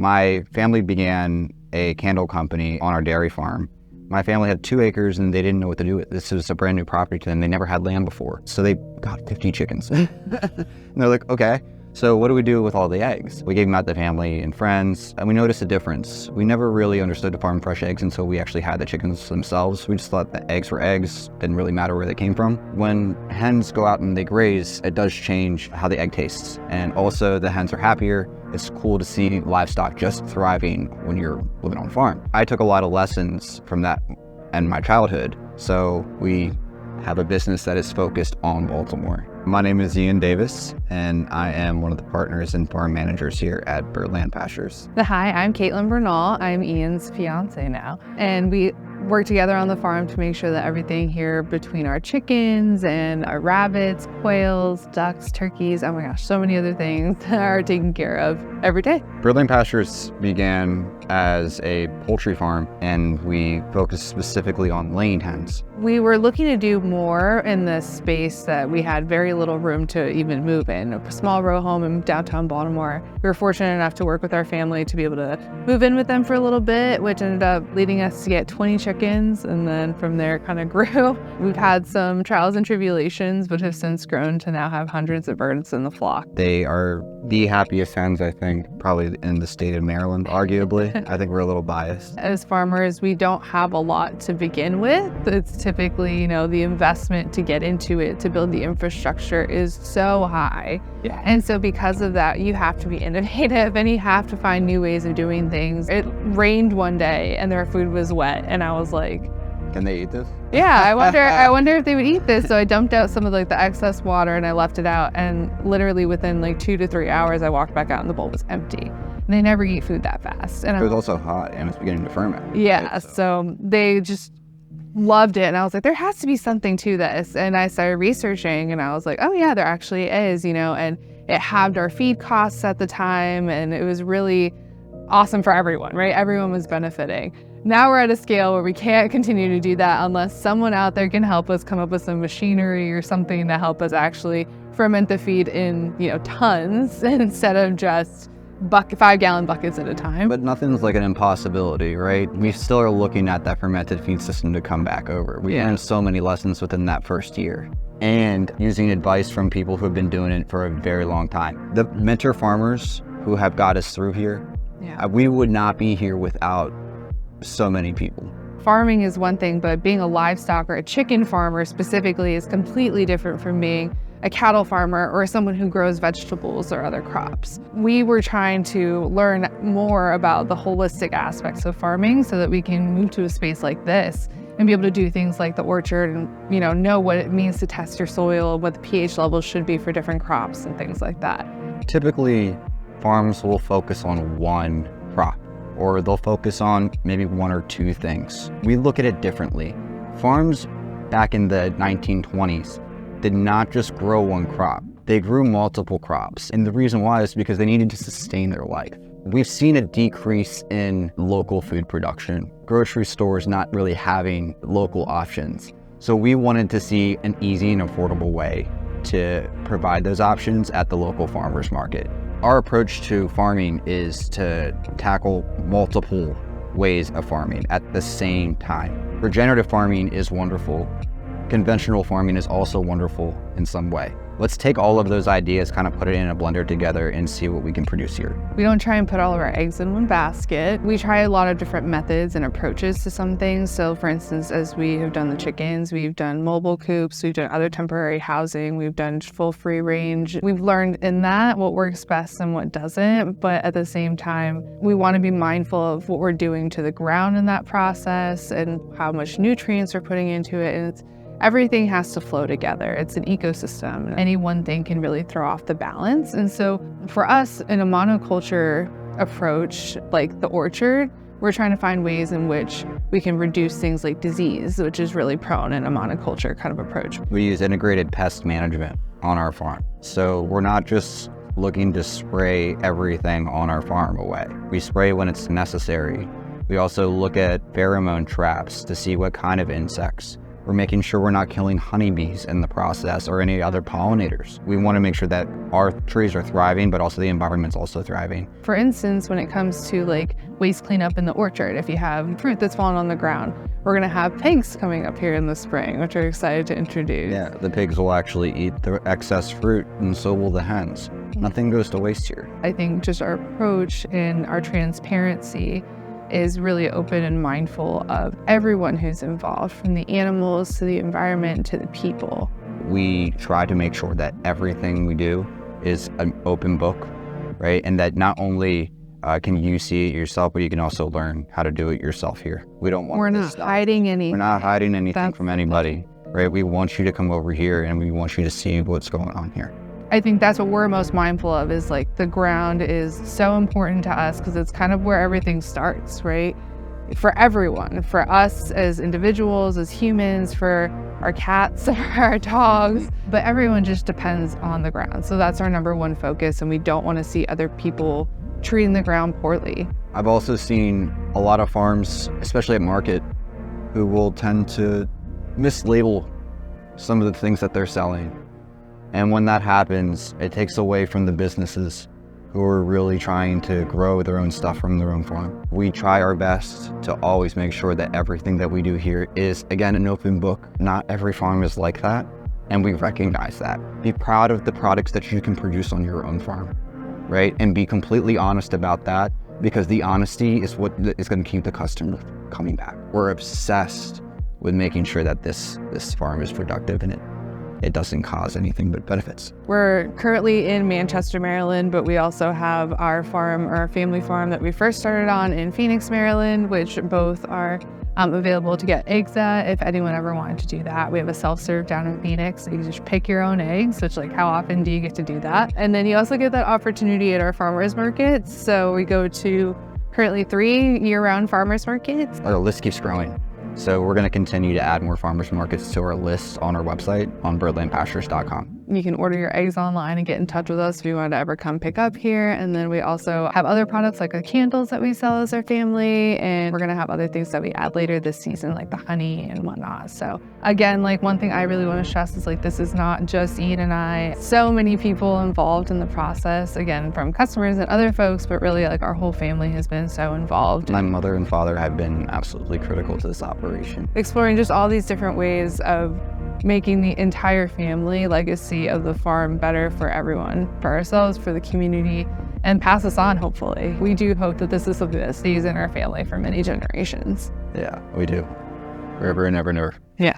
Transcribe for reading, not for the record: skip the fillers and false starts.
My family began a candle company on our dairy farm. My family had 2 acres and they didn't know what to do with it. This was a brand new property to them. They never had land before. So they got 50 chickens. And they're like, okay, so what do we do with all the eggs? We gave them out to family and friends, and we noticed a difference. We never really understood to farm fresh eggs until we actually had the chickens themselves. We just thought that eggs were eggs, didn't really matter where they came from. When hens go out and they graze, it does change how the egg tastes. And also the hens are happier. It's cool to see livestock just thriving when you're living on a farm. I took a lot of lessons from that in my childhood. So we have a business that is focused on Baltimore. My name is Ian Davis, and I am one of the partners and farm managers here at Birdland Pastures. Hi, I'm Caitlin Bernal. I'm Ian's fiance now, and we work together on the farm to make sure that everything here between our chickens and our rabbits, quails, ducks, turkeys, oh my gosh, so many other things are taken care of every day. Birdland Pastures began as a poultry farm, and we focused specifically on laying hens. We were looking to do more in the space that we had very little room to even move in. A small row home in downtown Baltimore. We were fortunate enough to work with our family to be able to move in with them for a little bit, which ended up leading us to get 20 chickens, and then from there kind of grew. We've had some trials and tribulations, but have since grown to now have hundreds of birds in the flock. They are the happiest hens, I think, probably in the state of Maryland, arguably. I think we're a little biased. As farmers, we don't have a lot to begin with. It's typically, the investment to get into it, to build the infrastructure is so high. Yeah. And so because of that, you have to be innovative and you have to find new ways of doing things. It rained one day and their food was wet, and I was like, can they eat this? Yeah, I wonder if they would eat this. So I dumped out some of the excess water and I left it out, and literally within 2 to 3 hours I walked back out and the bowl was empty. And they never eat food that fast. And it was also hot and it's beginning to ferment. Yeah, right? So they just loved it, and I was like, there has to be something to this. And I started researching and I was like, oh yeah, there actually is, and it halved our feed costs at the time, and it was really awesome for everyone, right? Everyone was benefiting. Now we're at a scale where we can't continue to do that unless someone out there can help us come up with some machinery or something to help us actually ferment the feed in, tons instead of just 5-gallon buckets at a time. But nothing's like an impossibility, right? We still are looking at that fermented feed system to come back over. We learned so many lessons within that first year, and using advice from people who have been doing it for a very long time. The mentor farmers who have got us through here, we would not be here without so many people. Farming is one thing, but being a livestock or a chicken farmer specifically is completely different from being a cattle farmer or someone who grows vegetables or other crops. We were trying to learn more about the holistic aspects of farming so that we can move to a space like this and be able to do things like the orchard and know what it means to test your soil, what the pH levels should be for different crops and things like that. Typically, farms will focus on one crop, or they'll focus on maybe 1 or 2 things. We look at it differently. Farms back in the 1920s did not just grow one crop. They grew multiple crops. And the reason why is because they needed to sustain their life. We've seen a decrease in local food production. Grocery stores not really having local options. So we wanted to see an easy and affordable way to provide those options at the local farmers market. Our approach to farming is to tackle multiple ways of farming at the same time. Regenerative farming is wonderful. Conventional farming is also wonderful in some way. Let's take all of those ideas, kind of put it in a blender together and see what we can produce here. We don't try and put all of our eggs in one basket. We try a lot of different methods and approaches to some things. So for instance, as we have done the chickens, we've done mobile coops, we've done other temporary housing, we've done full free range. We've learned in that what works best and what doesn't, but at the same time, we want to be mindful of what we're doing to the ground in that process and how much nutrients we're putting into it. And everything has to flow together. It's an ecosystem. Any one thing can really throw off the balance. And so for us, in a monoculture approach, like the orchard, we're trying to find ways in which we can reduce things like disease, which is really prone in a monoculture kind of approach. We use integrated pest management on our farm. So we're not just looking to spray everything on our farm away. We spray when it's necessary. We also look at pheromone traps to see what kind of insects. We're making sure we're not killing honeybees in the process or any other pollinators. We want to make sure that our trees are thriving, but also the environment's also thriving. For instance, when it comes to like waste cleanup in the orchard, if you have fruit that's fallen on the ground, we're going to have pigs coming up here in the spring, which we're excited to introduce. Yeah, the pigs will actually eat the excess fruit, and so will the hens. Nothing goes to waste here. I think just our approach and our transparency is really open and mindful of everyone who's involved, from the animals to the environment to the people. We try to make sure that everything we do is an open book, right? And that not only can you see it yourself, but you can also learn how to do it yourself here. We don't want We're not hiding anything. We're not hiding anything from anybody, right? We want you to come over here and we want you to see what's going on here. I think that's what we're most mindful of, is like the ground is so important to us because it's kind of where everything starts, right? For everyone, for us as individuals, as humans, for our cats, for our dogs, but everyone just depends on the ground. So that's our number one focus, and we don't want to see other people treating the ground poorly. I've also seen a lot of farms, especially at market, who will tend to mislabel some of the things that they're selling. And when that happens, it takes away from the businesses who are really trying to grow their own stuff from their own farm. We try our best to always make sure that everything that we do here is, again, an open book. Not every farm is like that, and we recognize that. Be proud of the products that you can produce on your own farm, right? And be completely honest about that, because the honesty is what is going to keep the customer coming back. We're obsessed with making sure that this farm is productive and it doesn't cause anything but benefits. We're currently in Manchester, Maryland, but we also have our farm, or our family farm, that we first started on in Phoenix, Maryland, which both are available to get eggs at if anyone ever wanted to do that. We have a self-serve down in Phoenix, so you can just pick your own eggs, which, like, how often do you get to do that? And then you also get that opportunity at our farmers markets. So we go to currently 3 year-round farmers markets. Our list keeps growing. So we're going to continue to add more farmers markets to our list on our website on birdlandpastures.com. You can order your eggs online and get in touch with us if you want to ever come pick up here. And then we also have other products like the candles that we sell as our family. And we're going to have other things that we add later this season, like the honey and whatnot. So again, like, one thing I really want to stress is, like, this is not just Ian and I. So many people involved in the process, again, from customers and other folks, but really, like, our whole family has been so involved. My mother and father have been absolutely critical to this operation. Exploring just all these different ways of making the entire family legacy of the farm better for everyone, for ourselves, for the community, and pass this on, hopefully. We do hope that this is something that stays in our family for many generations. Yeah, we do. Forever and ever and ever. Yeah.